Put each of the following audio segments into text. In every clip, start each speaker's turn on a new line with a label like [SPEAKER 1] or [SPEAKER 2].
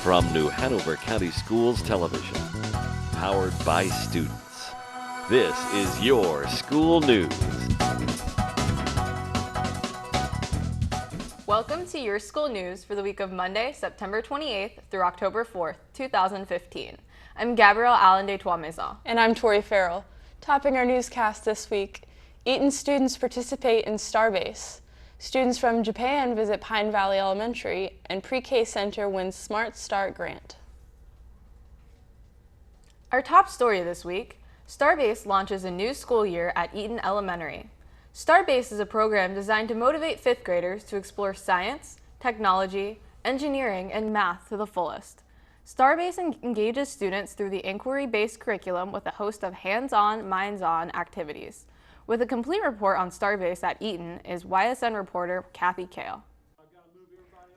[SPEAKER 1] from New Hanover County Schools Television, powered by students. This is your school news.
[SPEAKER 2] Welcome to your school news for the week of Monday, September 28th through October 4th, 2015. I'm Gabrielle Allen de Trois-Maisons.
[SPEAKER 3] And I'm Tori Farrell. Topping our newscast this week, Eaton students participate in Starbase. Students from Japan visit Pine Valley Elementary, and Pre-K Center wins Smart Start grant.
[SPEAKER 2] Our top story this week, Starbase launches a new school year at Eaton Elementary. Starbase is a program designed to motivate fifth graders to explore science, technology, engineering, and math to the fullest. Starbase engages students through the inquiry-based curriculum with a host of hands-on, minds-on activities. With a complete report on Starbase at Eaton is YSN reporter Kathy Kale.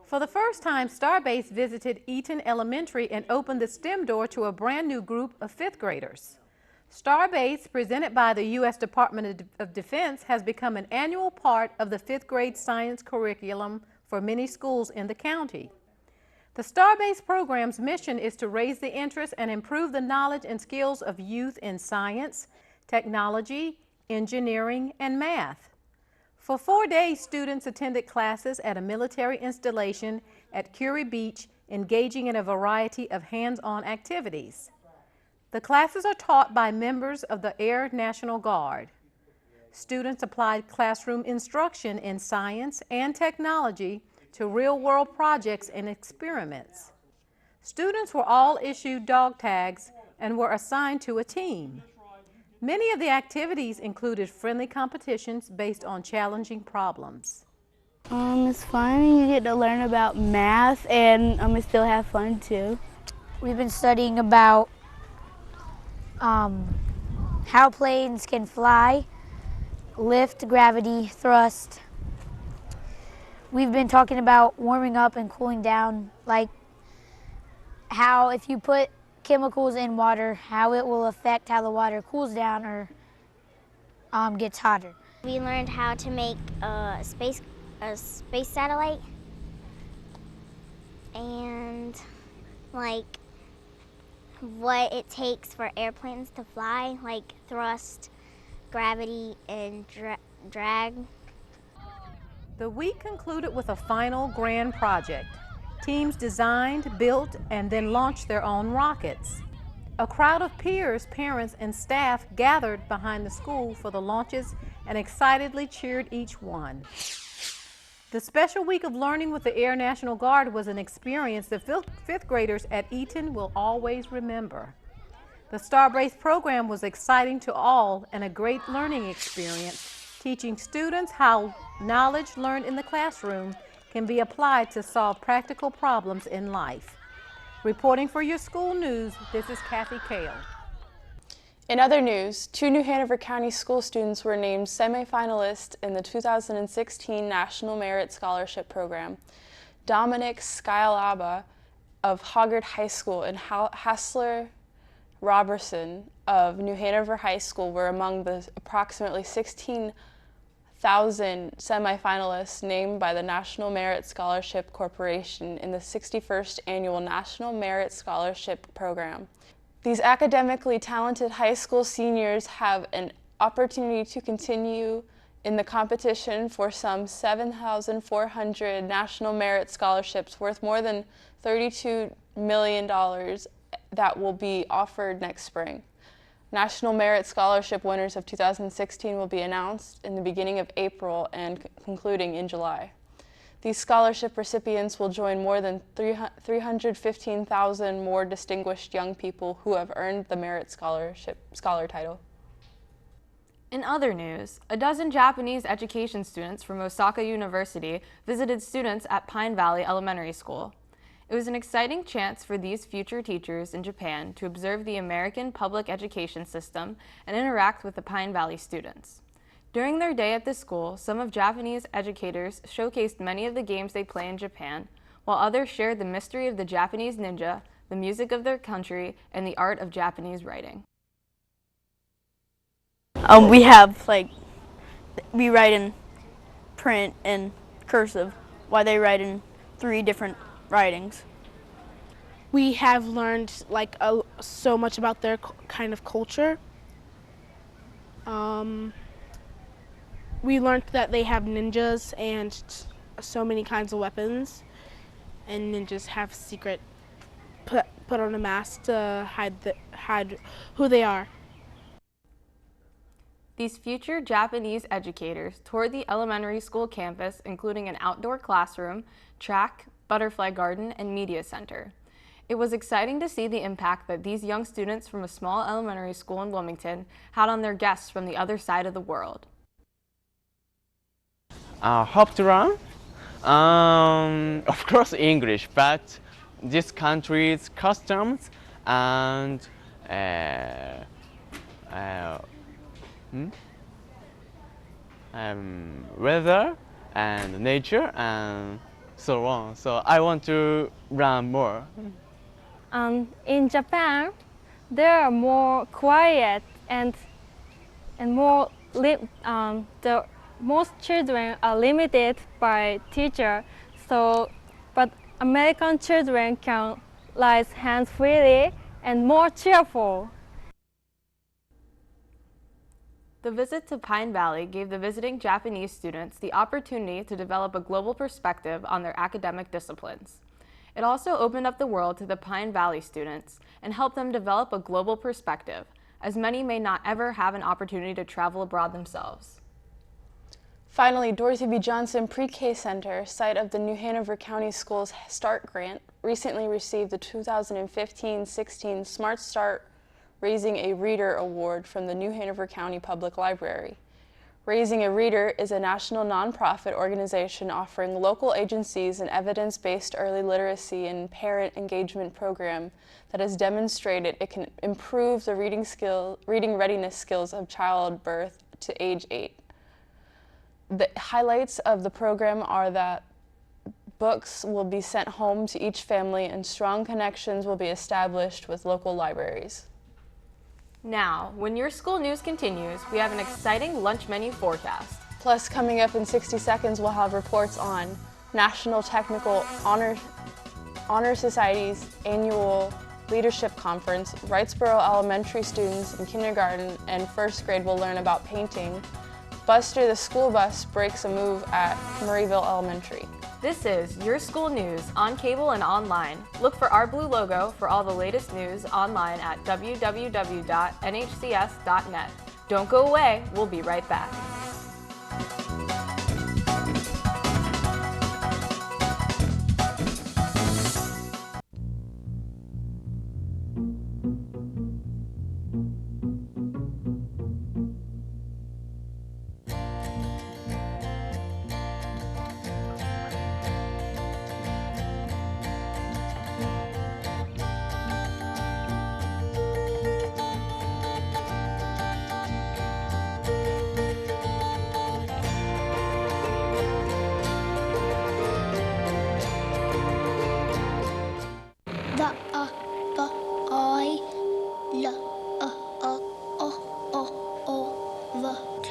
[SPEAKER 4] For the first time, Starbase visited Eaton Elementary and opened the STEM door to a brand new group of fifth graders. Starbase, presented by the U.S. Department of Defense, has become an annual part of the fifth grade science curriculum for many schools in the county. The Starbase program's mission is to raise the interest and improve the knowledge and skills of youth in science, technology, engineering, and math. For 4 days, students attended classes at a military installation at Curie Beach, engaging in a variety of hands-on activities. The classes are taught by members of the Air National Guard. Students applied classroom instruction in science and technology to real-world projects and experiments. Students were all issued dog tags and were assigned to a team. Many of the activities included friendly competitions based on challenging problems.
[SPEAKER 5] It's fun. You get to learn about math and still have fun too.
[SPEAKER 6] We've been studying about how planes can fly, lift, gravity, thrust. We've been talking about warming up and cooling down, like how if you put chemicals in water, how it will affect how the water cools down or gets hotter.
[SPEAKER 7] We learned how to make a space satellite and like what it takes for airplanes to fly, like thrust, gravity, and drag.
[SPEAKER 4] The week concluded with a final grand project. Teams designed, built, and then launched their own rockets. A crowd of peers, parents, and staff gathered behind the school for the launches and excitedly cheered each one. The special week of learning with the Air National Guard was an experience that fifth graders at Eaton will always remember. The Starbase program was exciting to all and a great learning experience, teaching students how knowledge learned in the classroom can be applied to solve practical problems in life. Reporting for your school news, this is Kathy Kale.
[SPEAKER 3] In other news, 2 New Hanover County school students were named semifinalists in the 2016 National Merit Scholarship Program. Dominic Skylaba of Hoggard High School and Hassler Robertson of New Hanover High School were among the approximately 16,000 semifinalists named by the National Merit Scholarship Corporation in the 61st Annual National Merit Scholarship Program. These academically talented high school seniors have an opportunity to continue in the competition for some 7,400 National Merit Scholarships worth more than $32 million that will be offered next spring. National Merit Scholarship winners of 2016 will be announced in the beginning of April and concluding in July. These scholarship recipients will join more than 315,000 more distinguished young people who have earned the Merit Scholar title.
[SPEAKER 2] In other news, a dozen Japanese education students from Osaka University visited students at Pine Valley Elementary School. It was an exciting chance for these future teachers in Japan to observe the American public education system and interact with the Pine Valley students. During their day at the school, some of Japanese educators showcased many of the games they play in Japan, while others shared the mystery of the Japanese ninja, the music of their country, and the art of Japanese writing.
[SPEAKER 5] We have, we write in print and cursive, while they write in 3 different writings.
[SPEAKER 8] we have learned like so much about their kind of culture. We learned that they have ninjas and so many kinds of weapons, and ninjas have secret put on a mask to hide who they are.
[SPEAKER 2] These future Japanese educators toured the elementary school campus, including an outdoor classroom, track, butterfly garden, and media center. It was exciting to see the impact that these young students from a small elementary school in Wilmington had on their guests from the other side of the world.
[SPEAKER 9] Hope to learn, of course English, but this country's customs and weather and nature and so on. So I want to learn more.
[SPEAKER 10] In Japan, they are more quiet and more the most children are limited by teacher. But American children can raise hands freely and more cheerful.
[SPEAKER 2] The visit to Pine Valley gave the visiting Japanese students the opportunity to develop a global perspective on their academic disciplines. It also opened up the world to the Pine Valley students and helped them develop a global perspective, as many may not ever have an opportunity to travel abroad themselves.
[SPEAKER 3] Finally, Dorothy B. Johnson Pre-K Center, site of the New Hanover County Schools START grant, recently received the 2015-16 Smart Start Raising a Reader Award from the New Hanover County Public Library. Raising a Reader is a national nonprofit organization offering local agencies an evidence-based early literacy and parent engagement program that has demonstrated it can improve the reading readiness skills of childbirth to age 8. The highlights of the program are that books will be sent home to each family and strong connections will be established with local libraries.
[SPEAKER 2] Now, when your school news continues, we have an exciting lunch menu forecast.
[SPEAKER 3] Plus, coming up in 60 seconds, we'll have reports on National Technical Honor Society's annual leadership conference. Wrightsboro Elementary students in kindergarten and first grade will learn about painting. Buster the school bus breaks a move at Murrayville Elementary.
[SPEAKER 2] This is Your School News on cable and online. Look for our blue logo for all the latest news online at www.nhcs.net. Don't go away, we'll be right back.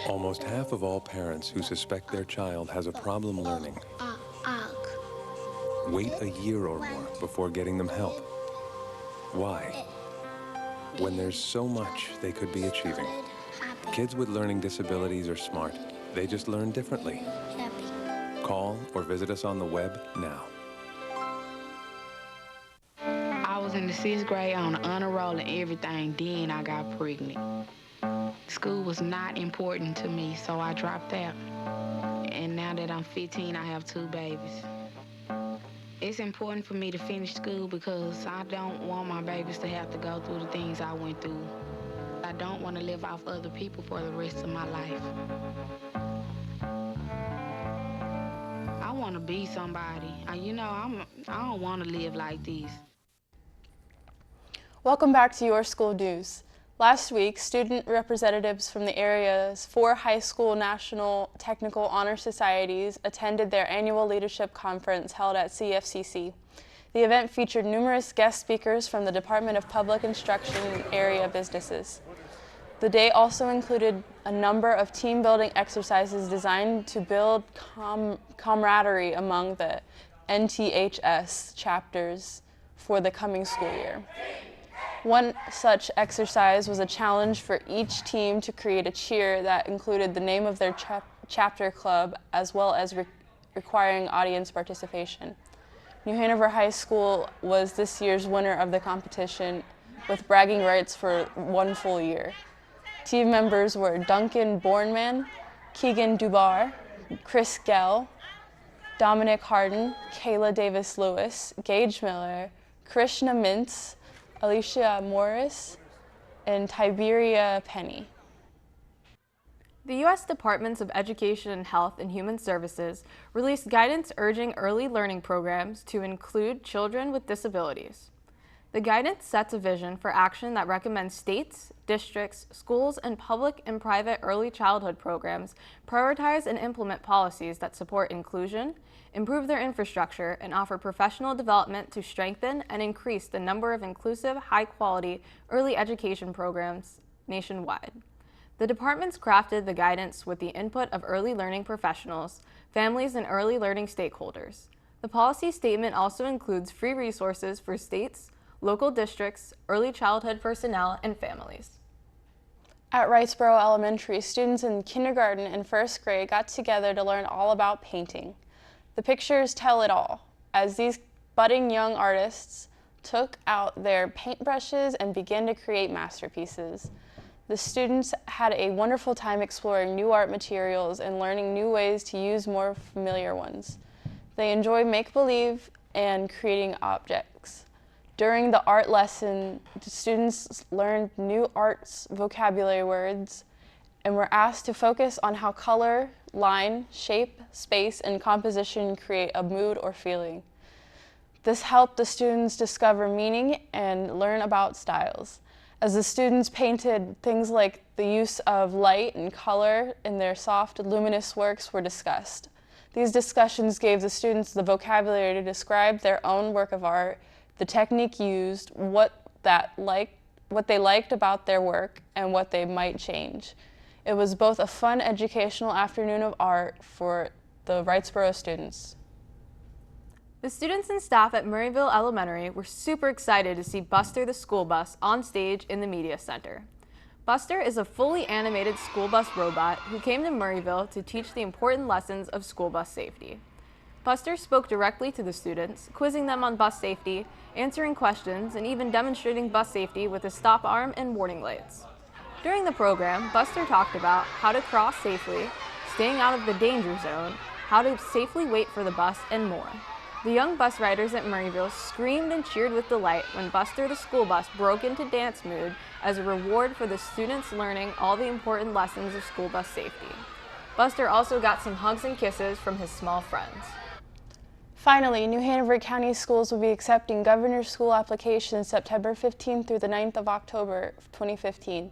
[SPEAKER 11] Almost half of all parents who suspect their child has a problem learning wait a year or more before getting them help. Why? When there's so much they could be achieving. Kids with learning disabilities are smart. They just learn differently. Call or visit us on the web now.
[SPEAKER 12] I was in the 6th grade on an honor roll and everything, then I got pregnant. School was not important to me, so I dropped out. And now that I'm 15, I have 2 babies. It's important for me to finish school because I don't want my babies to have to go through the things I went through. I don't want to live off other people for the rest of my life. I want to be somebody. I don't want to live like this.
[SPEAKER 3] Welcome back to Your School News. Last week, student representatives from the area's 4 high school National Technical Honor Societies attended their annual leadership conference held at CFCC. The event featured numerous guest speakers from the Department of Public Instruction and area businesses. The day also included a number of team-building exercises designed to build camaraderie among the NTHS chapters for the coming school year. One such exercise was a challenge for each team to create a cheer that included the name of their chapter club as well as requiring audience participation. New Hanover High School was this year's winner of the competition with bragging rights for 1 full year. Team members were Duncan Bornman, Keegan Dubar, Chris Gell, Dominic Harden, Kayla Davis-Lewis, Gage Miller, Krishna Mintz, Alicia Morris, and Tiberia Penny.
[SPEAKER 2] The U.S. Departments of Education and Health and Human Services released guidance urging early learning programs to include children with disabilities. The guidance sets a vision for action that recommends states, districts, schools, and public and private early childhood programs prioritize and implement policies that support inclusion, improve their infrastructure, and offer professional development to strengthen and increase the number of inclusive, high-quality early education programs nationwide. The departments crafted the guidance with the input of early learning professionals, families, and early learning stakeholders. The policy statement also includes free resources for states, local districts, early childhood personnel, and families.
[SPEAKER 3] At Wrightsboro Elementary, students in kindergarten and first grade got together to learn all about painting. The pictures tell it all, as these budding young artists took out their paintbrushes and began to create masterpieces. The students had a wonderful time exploring new art materials and learning new ways to use more familiar ones. They enjoy make-believe and creating objects. During the art lesson, the students learned new arts vocabulary words and were asked to focus on how color, line, shape, space, and composition create a mood or feeling. This helped the students discover meaning and learn about styles. As the students painted, things like the use of light and color in their soft, luminous works were discussed. These discussions gave the students the vocabulary to describe their own work of art, the technique used, what they liked about their work, and what they might change. It was both a fun educational afternoon of art for the Wrightsboro students.
[SPEAKER 2] The students and staff at Murrayville Elementary were super excited to see Buster the school bus on stage in the media center. Buster is a fully animated school bus robot who came to Murrayville to teach the important lessons of school bus safety. Buster spoke directly to the students, quizzing them on bus safety, answering questions, and even demonstrating bus safety with a stop arm and warning lights. During the program, Buster talked about how to cross safely, staying out of the danger zone, how to safely wait for the bus, and more. The young bus riders at Murrayville screamed and cheered with delight when Buster the school bus broke into dance mood as a reward for the students learning all the important lessons of school bus safety. Buster also got some hugs and kisses from his small friends.
[SPEAKER 3] Finally, New Hanover County Schools will be accepting governor's school applications September 15th through the 9th of October 2015.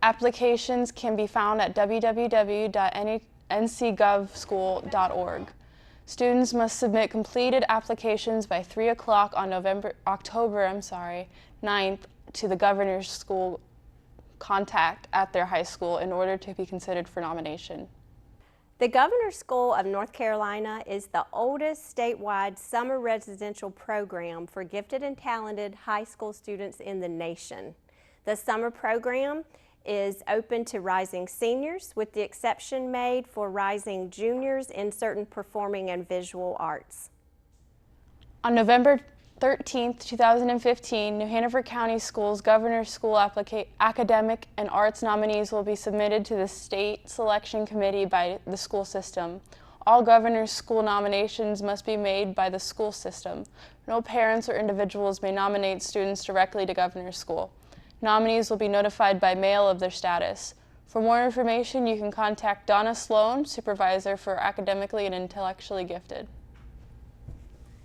[SPEAKER 3] Applications can be found at www.ncgovschool.org. Students must submit completed applications by 3 o'clock on October 9th to the governor's school contact at their high school in order to be considered for nomination.
[SPEAKER 13] The Governor's School of North Carolina is the oldest statewide summer residential program for gifted and talented high school students in the nation. The summer program is open to rising seniors, with the exception made for rising juniors in certain performing and visual arts.
[SPEAKER 3] On November 13th, 2015, New Hanover County Schools Governor's School academic and arts nominees will be submitted to the state selection committee by the school system. All governor's school nominations must be made by the school system. No parents or individuals may nominate students directly to governor's school. Nominees will be notified by mail of their status. For more information, you can contact Donna Sloan, supervisor for academically and intellectually gifted.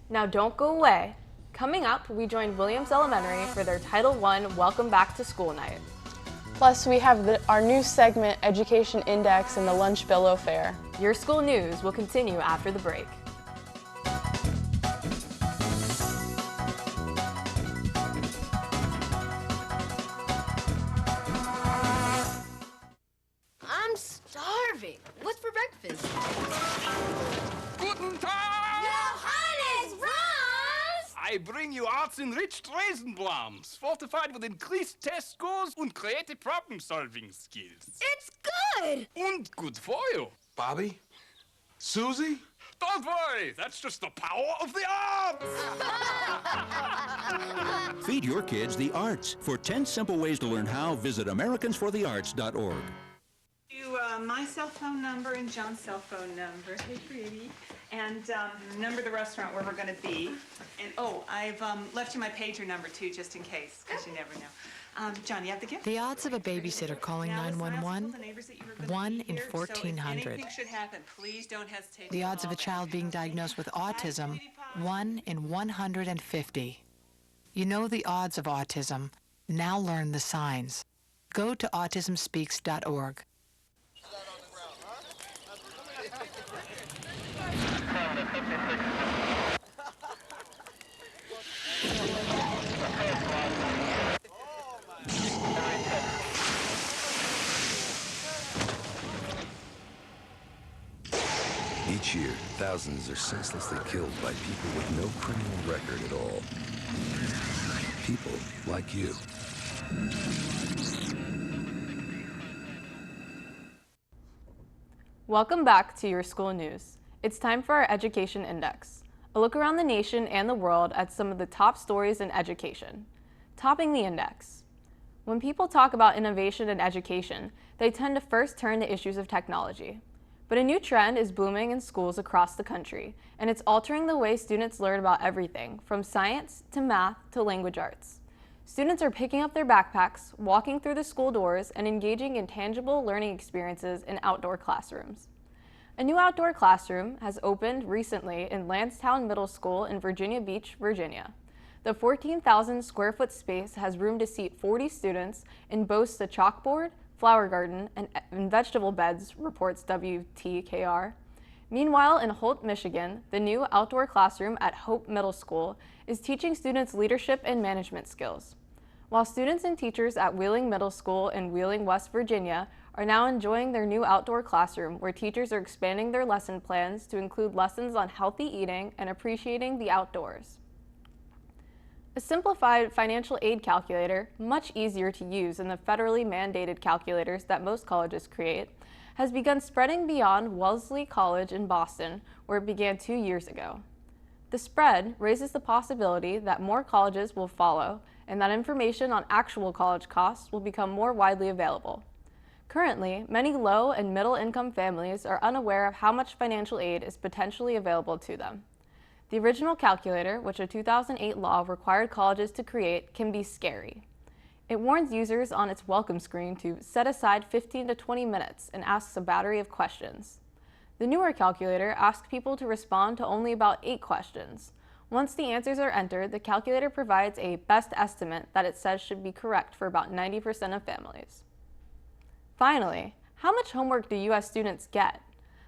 [SPEAKER 2] Now don't go away. Coming up, we joined Williams Elementary for their Title I Welcome Back to School Night.
[SPEAKER 3] Plus, we have our new segment, Education Index, and the Lunch Billow Fair.
[SPEAKER 2] Your school news will continue after the break.
[SPEAKER 14] I'm starving. What's for breakfast?
[SPEAKER 15] Guten Tag!
[SPEAKER 14] Johannes, Ross!
[SPEAKER 15] I bring you arts-enriched Raisinblams, fortified with increased test scores and creative problem-solving skills.
[SPEAKER 14] It's good!
[SPEAKER 15] And good for you.
[SPEAKER 16] Bobby? Susie?
[SPEAKER 15] Don't worry, that's just the power of the arts!
[SPEAKER 17] Feed your kids the arts. For 10 simple ways to learn how, visit AmericansForTheArts.org.
[SPEAKER 18] My cell phone number and John's cell phone number. Hey, pretty. And number of the restaurant where we're going to be. And oh, I've left you my pager number too, just in case, because you never know. John, you have the gift?
[SPEAKER 19] The odds of a babysitter calling 911, 1 in 1,400.
[SPEAKER 18] Anything should happen, please don't hesitate.
[SPEAKER 19] The odds of a child being diagnosed with autism, 1 in 150. You know the odds of autism. Now learn the signs. Go to autismspeaks.org.
[SPEAKER 20] Each year, thousands are senselessly killed by people with no criminal record at all. People like you.
[SPEAKER 2] Welcome back to your school news. It's time for our Education Index, a look around the nation and the world at some of the top stories in education. Topping the index. When people talk about innovation in education, they tend to first turn to issues of technology. But a new trend is booming in schools across the country, and it's altering the way students learn about everything, from science to math to language arts. Students are picking up their backpacks, walking through the school doors, and engaging in tangible learning experiences in outdoor classrooms. A new outdoor classroom has opened recently in Lansdowne Middle School in Virginia Beach, Virginia. The 14,000 square foot space has room to seat 40 students and boasts a chalkboard, flower garden, and vegetable beds, reports WTKR. Meanwhile, in Holt, Michigan, the new outdoor classroom at Hope Middle School is teaching students leadership and management skills. While students and teachers at Wheeling Middle School in Wheeling, West Virginia are now enjoying their new outdoor classroom where teachers are expanding their lesson plans to include lessons on healthy eating and appreciating the outdoors. A simplified financial aid calculator, much easier to use than the federally mandated calculators that most colleges create, has begun spreading beyond Wellesley College in Boston, where it began 2 years ago. The spread raises the possibility that more colleges will follow and that information on actual college costs will become more widely available. Currently, many low and middle income families are unaware of how much financial aid is potentially available to them. The original calculator, which a 2008 law required colleges to create, can be scary. It warns users on its welcome screen to set aside 15 to 20 minutes and asks a battery of questions. The newer calculator asks people to respond to only about 8 questions. Once the answers are entered, the calculator provides a best estimate that it says should be correct for about 90% of families. Finally, how much homework do U.S. students get?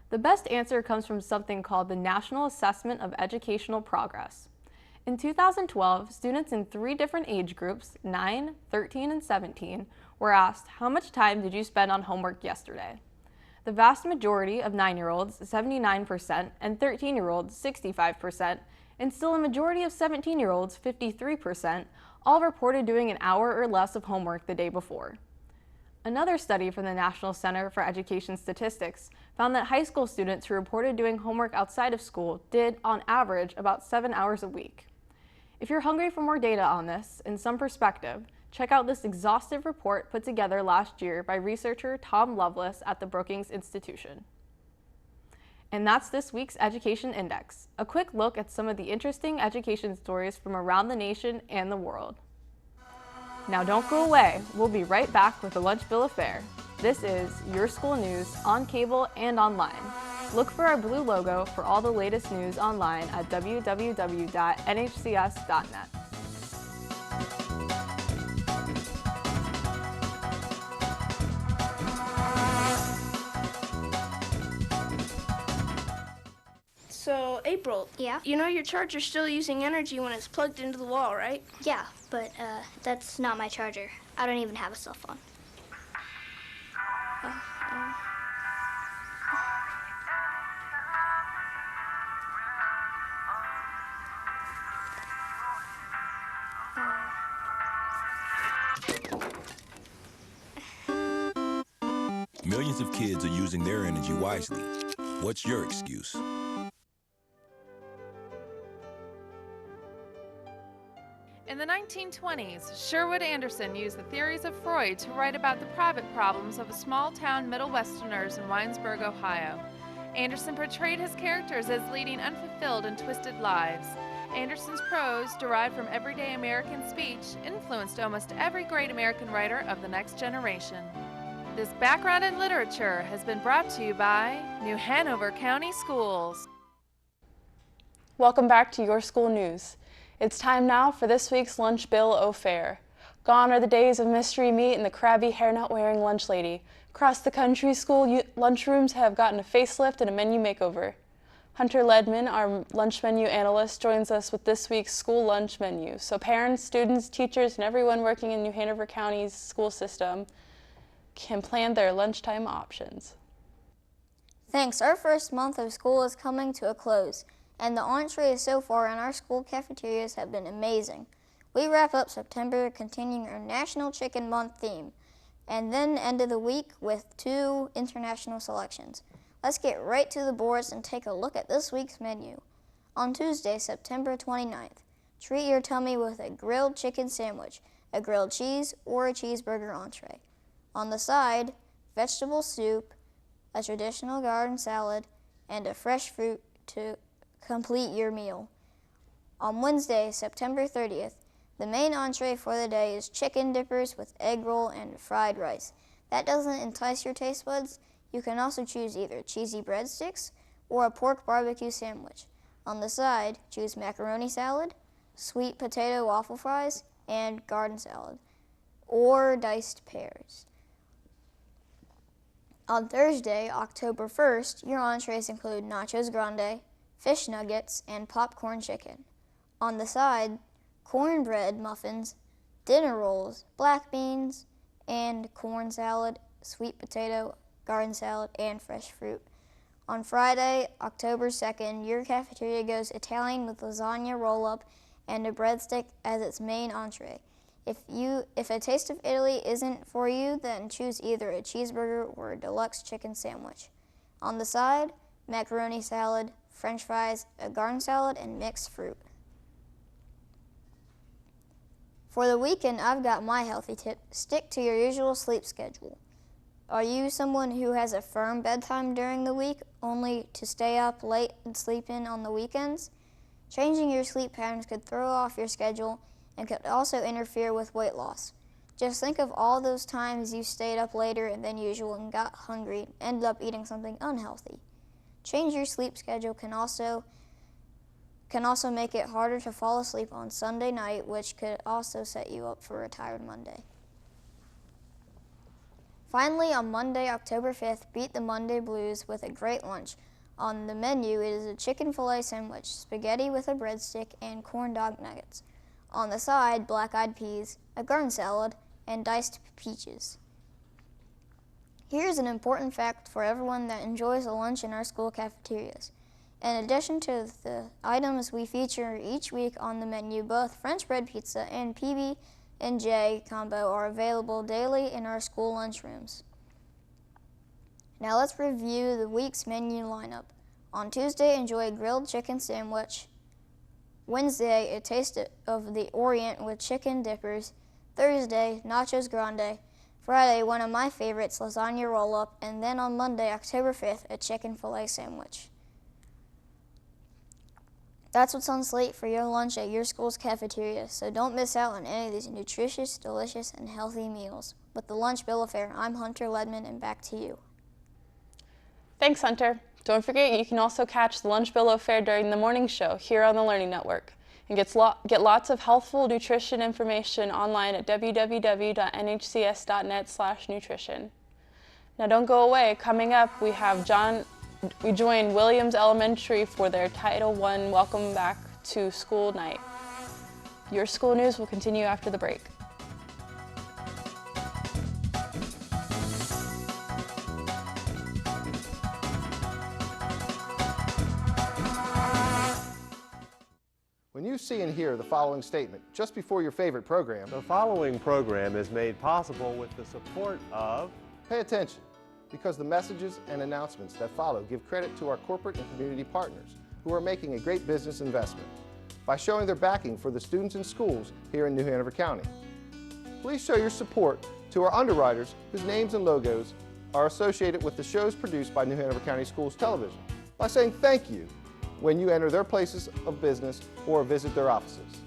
[SPEAKER 2] The best answer comes from something called the National Assessment of Educational Progress. In 2012, students in 3 different age groups, 9, 13, and 17, were asked, how much time did you spend on homework yesterday? The vast majority of 9-year-olds, 79%, and 13-year-olds, 65%, and still a majority of 17-year-olds, 53%, all reported doing an hour or less of homework the day before. Another study from the National Center for Education Statistics found that high school students who reported doing homework outside of school did, on average, about 7 hours a week. If you're hungry for more data on this and some perspective, check out this exhaustive report put together last year by researcher Tom Lovelace at the Brookings Institution. And that's this week's Education Index, a quick look at some of the interesting education stories from around the nation and the world. Now don't go away, we'll be right back with the Lunch Bill of Fare. This is Your School News on cable and online. Look for our blue logo for all the latest news online at www.nhcs.net.
[SPEAKER 21] So, April.
[SPEAKER 7] Yeah?
[SPEAKER 21] You know your charger's still using energy when it's plugged into the wall, right?
[SPEAKER 7] Yeah, but that's not my charger. I don't even have a cell phone.
[SPEAKER 17] Millions of kids are using their energy wisely. What's your excuse?
[SPEAKER 1] In the 1920s, Sherwood Anderson used the theories of Freud to write about the private problems of small-town Middle Westerners in Winesburg, Ohio. Anderson portrayed his characters as leading unfulfilled and twisted lives. Anderson's prose, derived from everyday American speech, influenced almost every great American writer of the next generation. This background in literature has been brought to you by New Hanover County Schools.
[SPEAKER 3] Welcome back to Your School News. It's time now for this week's Lunch Bill au Fair. Gone are the days of mystery meat and the crabby hairnet-wearing lunch lady. Across the country, school lunchrooms have gotten a facelift and a menu makeover. Hunter Ledman, our lunch menu analyst, joins us with this week's school lunch menu. So parents, students, teachers, and everyone working in New Hanover County's school system can plan their lunchtime options.
[SPEAKER 22] Thanks. Our first month of school is coming to a close, and the entrees so far in our school cafeterias have been amazing. We wrap up September continuing our National Chicken Month theme, and then end of the week with 2 international selections. Let's get right to the boards and take a look at this week's menu. On Tuesday, September 29th, treat your tummy with a grilled chicken sandwich, a grilled cheese, or a cheeseburger entree. On the side, vegetable soup, a traditional garden salad, and a fresh fruit to complete your meal. On Wednesday, September 30th, the main entree for the day is chicken dippers with egg roll and fried rice. That doesn't entice your taste buds? You can also choose either cheesy breadsticks or a pork barbecue sandwich. On the side, choose macaroni salad, sweet potato waffle fries, and garden salad, or diced pears. On Thursday, October 1st, your entrees include nachos grande, fish nuggets, and popcorn chicken. On the side, cornbread muffins, dinner rolls, black beans, and corn salad, sweet potato, garden salad, and fresh fruit. On Friday, October 2nd, your cafeteria goes Italian with lasagna roll-up and a breadstick as its main entree. If a taste of Italy isn't for you, then choose either a cheeseburger or a deluxe chicken sandwich. On the side, macaroni salad, French fries, a garden salad, and mixed fruit. For the weekend, I've got my healthy tip. Stick to your usual sleep schedule. Are you someone who has a firm bedtime during the week, only to stay up late and sleep in on the weekends? Changing your sleep patterns could throw off your schedule and could also interfere with weight loss. Just think of all those times you stayed up later than usual and got hungry and ended up eating something unhealthy. Change your sleep schedule can also make it harder to fall asleep on Sunday night, which could also set you up for a tired Monday. Finally, on Monday, October 5th, beat the Monday blues with a great lunch. On the menu, it is a chicken filet sandwich, spaghetti with a breadstick, and corn dog nuggets. On the side, black-eyed peas, a garden salad, and diced peaches. Here's an important fact for everyone that enjoys a lunch in our school cafeterias. In addition to the items we feature each week on the menu, both French bread pizza and PB&J combo are available daily in our school lunchrooms. Now let's review the week's menu lineup. On Tuesday, enjoy a grilled chicken sandwich. Wednesday, a taste of the Orient with chicken dippers. Thursday, nachos grande. Friday, one of my favorites, lasagna roll-up. And then on Monday, October 5th, a chicken filet sandwich. That's what's on slate for your lunch at your school's cafeteria, so don't miss out on any of these nutritious, delicious, and healthy meals. With the Lunch Bill of Fare, I'm Hunter Ledman, and back to you.
[SPEAKER 3] Thanks, Hunter. Don't forget, you can also catch the Lunch Bill of Fare during the morning show here on the Learning Network. And get lots of healthful nutrition information online at www.nhcs.net/nutrition. Now don't go away. Coming up, we join Williams Elementary for their Title I Welcome Back to School Night. Your school news will continue after the break.
[SPEAKER 4] When you see and hear the following statement just before your favorite program,
[SPEAKER 6] The following program is made possible with the support of...
[SPEAKER 4] pay attention, because the messages and announcements that follow give credit to our corporate and community partners who are making a great business investment by showing their backing for the students and schools here in New Hanover County. Please show your support to our underwriters whose names and logos are associated with the shows produced by New Hanover County Schools Television by saying thank you when you enter their places of business or visit their offices.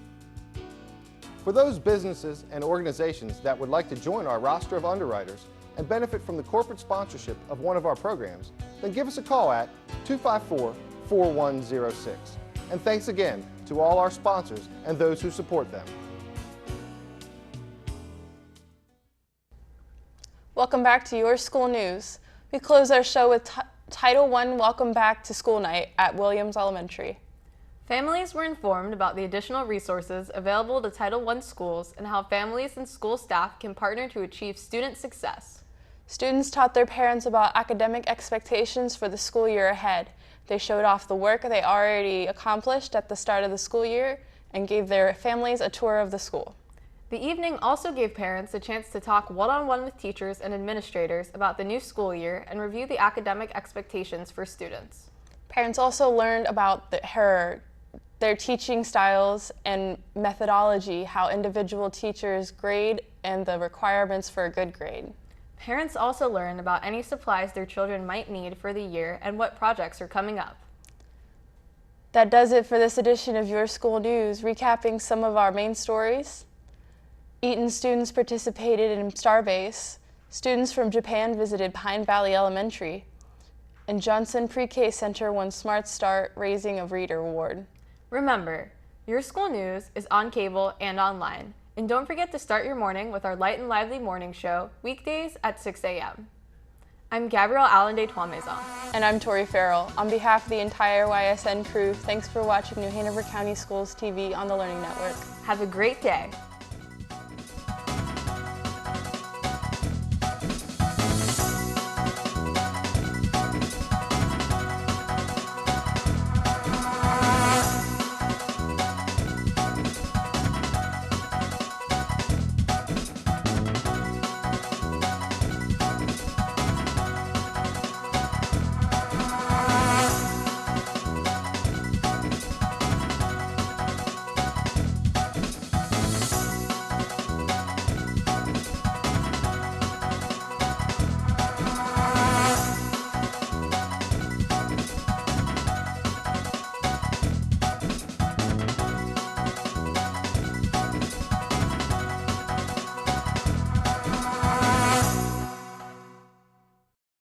[SPEAKER 4] For those businesses and organizations that would like to join our roster of underwriters and benefit from the corporate sponsorship of one of our programs, then give us a call at 254-4106. And thanks again to all our sponsors and those who support them.
[SPEAKER 3] Welcome back to Your School News. We close our show with Title I Welcome Back to School Night at Williams Elementary.
[SPEAKER 2] Families were informed about the additional resources available to Title I schools and how families and school staff can partner to achieve student success.
[SPEAKER 3] Students taught their parents about academic expectations for the school year ahead. They showed off the work they already accomplished at the start of the school year and gave their families a tour of the school.
[SPEAKER 2] The evening also gave parents a chance to talk one-on-one with teachers and administrators about the new school year and review the academic expectations for students.
[SPEAKER 3] Parents also learned about their teaching styles and methodology, how individual teachers grade, and the requirements for a good grade.
[SPEAKER 2] Parents also learned about any supplies their children might need for the year and what projects are coming up.
[SPEAKER 3] That does it for this edition of Your School News, recapping some of our main stories. Eaton students participated in Starbase. Students from Japan visited Pine Valley Elementary. And Johnson Pre-K Center won Smart Start Raising a Reader Award.
[SPEAKER 2] Remember, Your School News is on cable and online. And don't forget to start your morning with our Light and Lively morning show, weekdays at 6 a.m. I'm Gabrielle Allende-Tuamaison.
[SPEAKER 3] And I'm Tori Farrell. On behalf of the entire YSN crew, thanks for watching New Hanover County Schools TV on the Learning Network.
[SPEAKER 2] Have a great day.